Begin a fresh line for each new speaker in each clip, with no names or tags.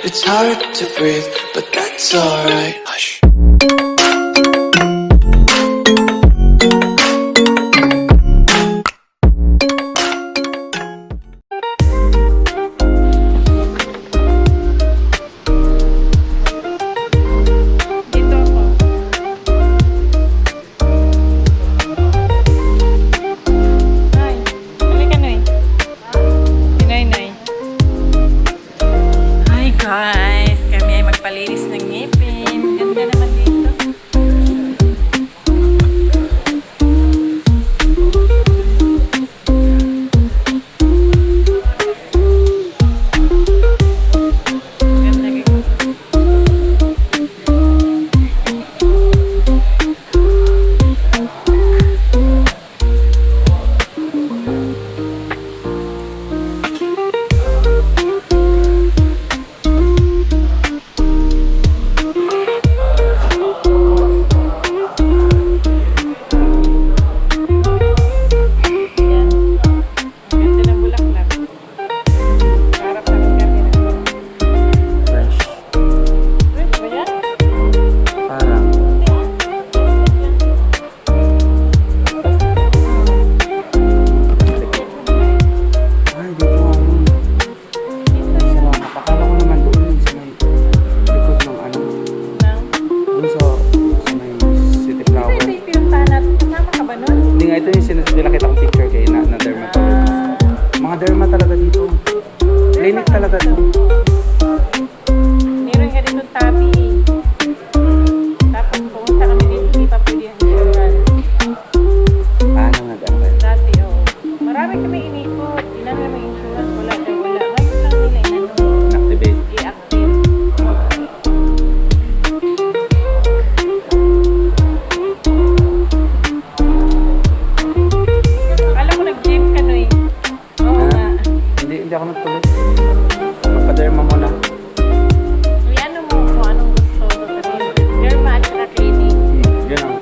It's hard to breathe, but that's alright. Hush.
Dito ako. Ay, halika Noy. Si Noy. Hi guys, kami ay magpalinis ng ngipin. Ganda naman dito. Ganda dito. Ayan. Ang ganda ng bulaklak. Harap sa camera.
Fresh.
Fresh ba yan?
Parang. Ay, dito ako. Salamat. Akala ko naman doon yun sa may likod ng ano. Doon sa may City Flower.
Ito yung pinuntahan natin. Kasama ka ba nun?
Hindi nga, ito yung sinakita kong picture kay na dermatologist. Mga derma talaga dito. Clinic talaga to.
Meron nga dito tabi eh. Tapos pumunta kami dito, hindi pa pwede ang insuran.
Paano nga gano'n?
Dati, oo. Marami kami inikot. Ilan naman yung insurance, wala daw wala. Ngayon lang nila inano,
Activate.
i-active. Alam ko nag-gym ka, Noy. Oo
Ha?
nga.
Hindi ako nagtuloy. Magpa-derma muna.
Uy, ano mo kung anong gusto sasabihin? Derma at saka clinic.
Yun ang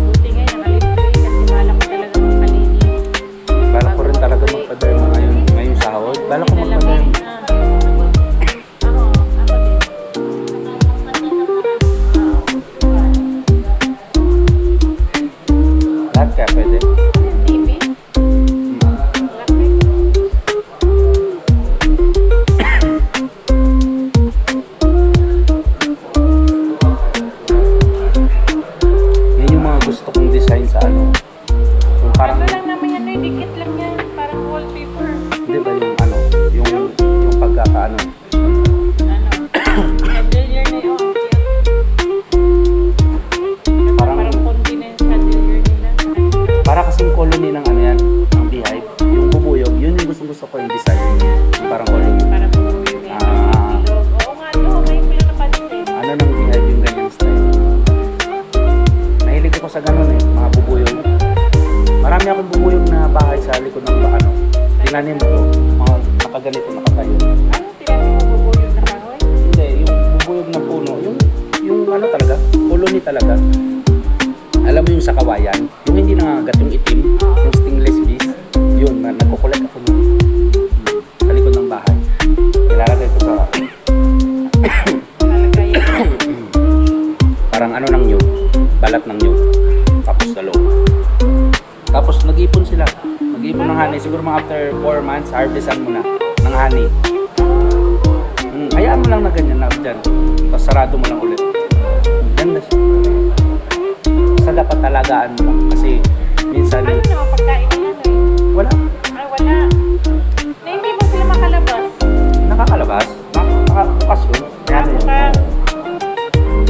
Buti nga yung alibre kasi bala ko talaga magpalinis.
Balak ko rin talaga magpa-derma ngayong sahod. Balak ko magpa-derma.
Ako din.
Lahat kaya pwede.
TV? Laki.
Yan yung mga gusto kong design sa ano. Yung parang,
Ano lang naman yan, Noy, dikit lang yan. Parang wallpaper.
hindi ba yung ano, yung pagkakaano.
Ano? Chandelier na yun.
Parang-
Parang konti na yung chandelier nila.
Para kasing colony ng ano yan, ng beehive. Yung bubuyog, yun yung gusto ko yung design. Yung parang colony.
Parang bubuyog na
Ah.
ilog. Oo nga, no. Ngayon ko lang napansin.
Ano ng beehive yung ganyan style. Nahilig ako sa ganun eh, mga bubuyog. Marami akong bubuyog na bahay sa likod ng ano. Tinanim ko, mga nakaganito, nakatayo.
Ano tinanin mo bubuyog na kahoy?
Hindi, yung bubuyog na puno, yung ano talaga, colony talaga. Alam mo yung sa kawayan, yung hindi nangagat yung itim, yung stingless bees, yun, nagkukulit ako nun. Sa likod ng bahay. Nilalagay ko sa
Nalagayan.
parang ano ng nyug, balat ng nyug, tapos sa loob. Tapos nag-ipon sila, nag-ipon ng honey, siguro mga after 4 months, harvestan mo na ng honey. Hayaan mo lang na ganyan na dyan, tapos sarado mo lang ulit. Ganda siya. Basta dapat talagaan mo lang, kasi minsan,
Ano naman pagkain nila, Noy?
wala,
Ay, wala. Na hindi mo sila makalabas.
nakakalabas, nakabukas yun. Kaya ano yun.
Mukhang,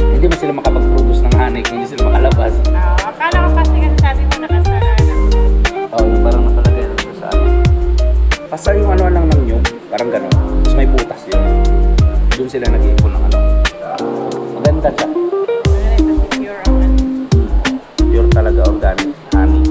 Hindi mo sila makapag-produce ng honey, kung hindi sila makalabas.
akala ko kasi sabi mo nakasaraan.
Oo, yung parang nakalagay lang siya sa ano. Basta yung ano lang ng nyug, parang gano'n. Tapos may butas yun. Doon sila nag-iipon ng ano. Maganda siya.
Ano ito, secure ang ano.
Pure talaga organic honey.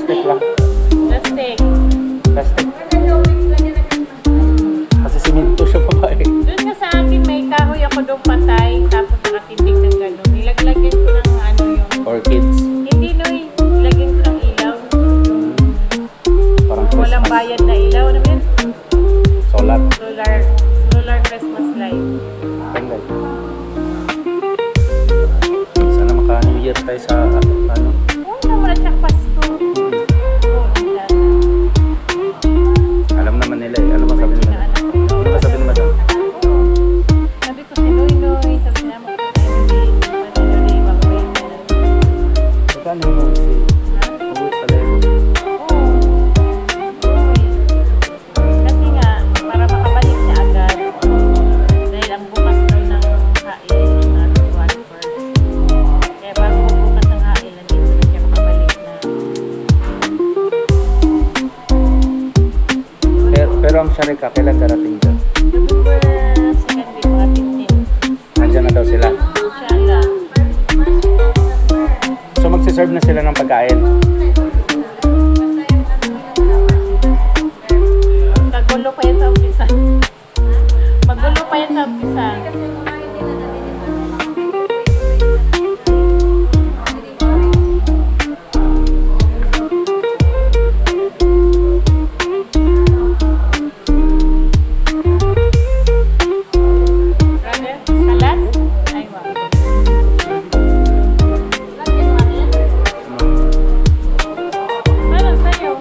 plastic lang.
Plastic.
Plastic. Kasi simento siya babae.
Doon nga sa akin, may kahoy ako doon patay, tapos nakatindig ng gano'n. Nilagyan ko ng ano yung...
Orchids.
Hindi, Noy. Nilagyan ko ng ilaw.
Parang
Walang
Christmas.
bayad na ilaw. Ano ba yun?
Solar.
Solar Christmas light.
Tanggal. Sana maka-New Year tayo sa ano.
Oo naman at saka Pasko. Oo, wala na.
Alam naman nila eh. Ano ba sabi nila?
Pinaanak ko.
Ano ba sabi ni Madam?
Sabi ko si Noy Noy, sabi niya mo sa Emily, Manilo na ibang
Magkano yung uwi? Uwi pala yun.
Kasi nga, para makabalik siya agad, dahil ang bukas daw ng hail na 21st. Kaya bago bukas ng hail, nandito na siya makabalik na.
Pero ang Sharika, kailan darating dyan?
November 2nd week, mga 15.
Nandyan na daw sila.
Inshallah.
So magsiserve na sila ng pagkain.
Magulo pa yan sa umpisa. Magulo pa yan sa umpisa. Brother, salat? Ay, wow. Meron sa'yo.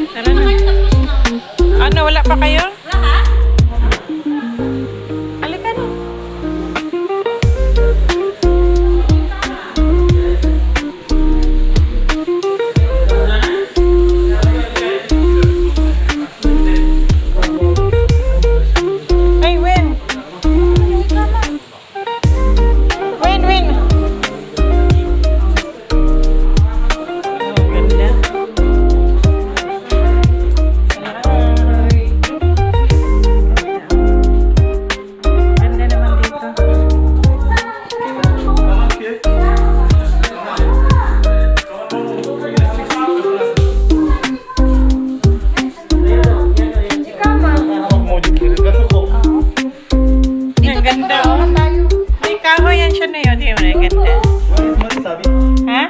Tara na. Ano, wala pa kayo? Halika na. Ay, Wen. Wen. Oh, ganda. Ganda naman dito. Ang ganda, oh. May kahoy yan siya na yun. Di ba? Ang ganda. Ha?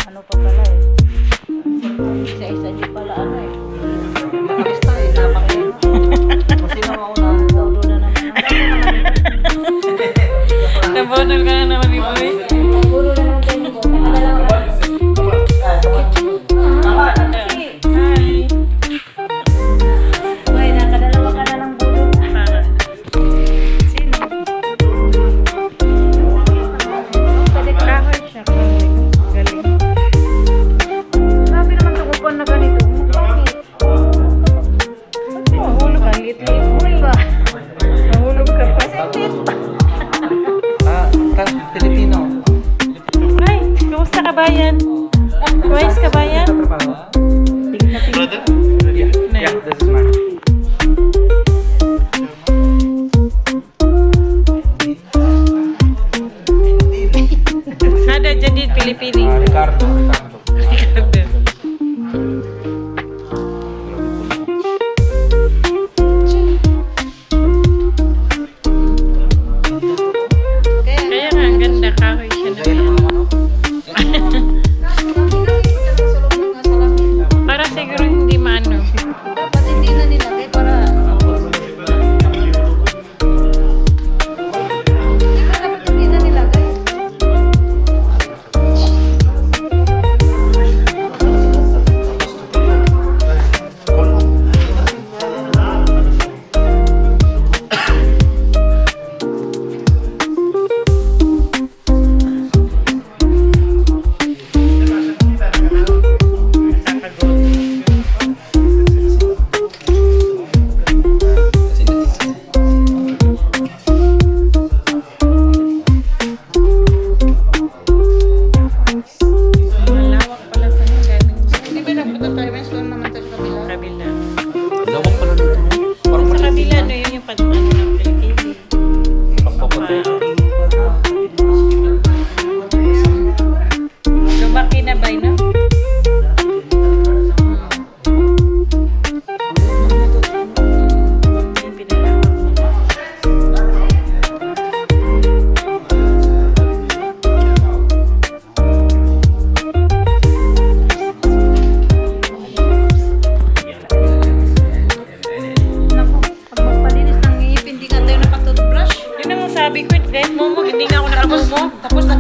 Ano pa pala eh. Isa-isa di pala ano eh. Nakalista eh, napang eh. Kung sino mauna, daulo na naman.
Nabunol ka na naman ni Boy.
Daulo na naman tayo mo. Nakadalawa.
Hi.
Uy, nakadalawa ka na ng bulo.
Sino?
Pwede ka.
Kahoy siya. Galing.
Sabi naman itong upuan na ganito. Bakit?
Mahulog ka. Lit-lit.
Uy ba?
Mahulog ka pa.
Filipino.
Ay, kumusta kabayan? Kuwais kabayan?
Brother? Yeah, this is mine.
Ada jadi Pilipini.
Ricardo.
Kaya nga, ang ganda. Kahoy siya na yan. Para siguro hindi maano.
Dapat hindi na nilagay para... Dapat hindi na nilagay.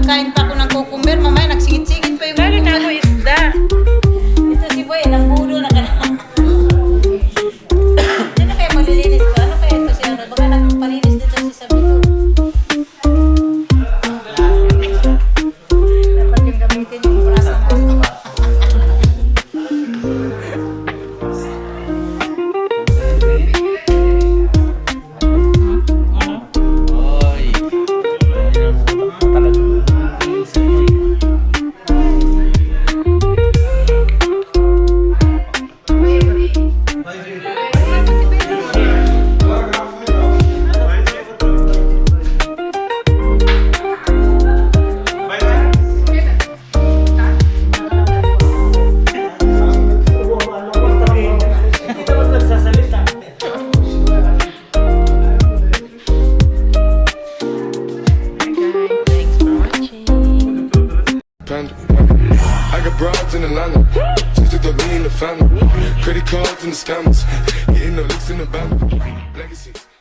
Kakain pa ako ng cucumber, mamaya nagsingit-singit pa yung
Lalo na ako isda.
Ito si Boy, nagbudo na ka na. Ano kaya malilinis ko? Ano kaya ito si ano? Baka nagpalinis dito si Sabito. Dapat yung gamitin yung brasa mo.
Oy. Talaga.
Thanks for watching.
Panda. I got broads in Atlanta. Just to throw me in the family. Credit cards and the scammers. Hitting the licks in the bank. Legacies.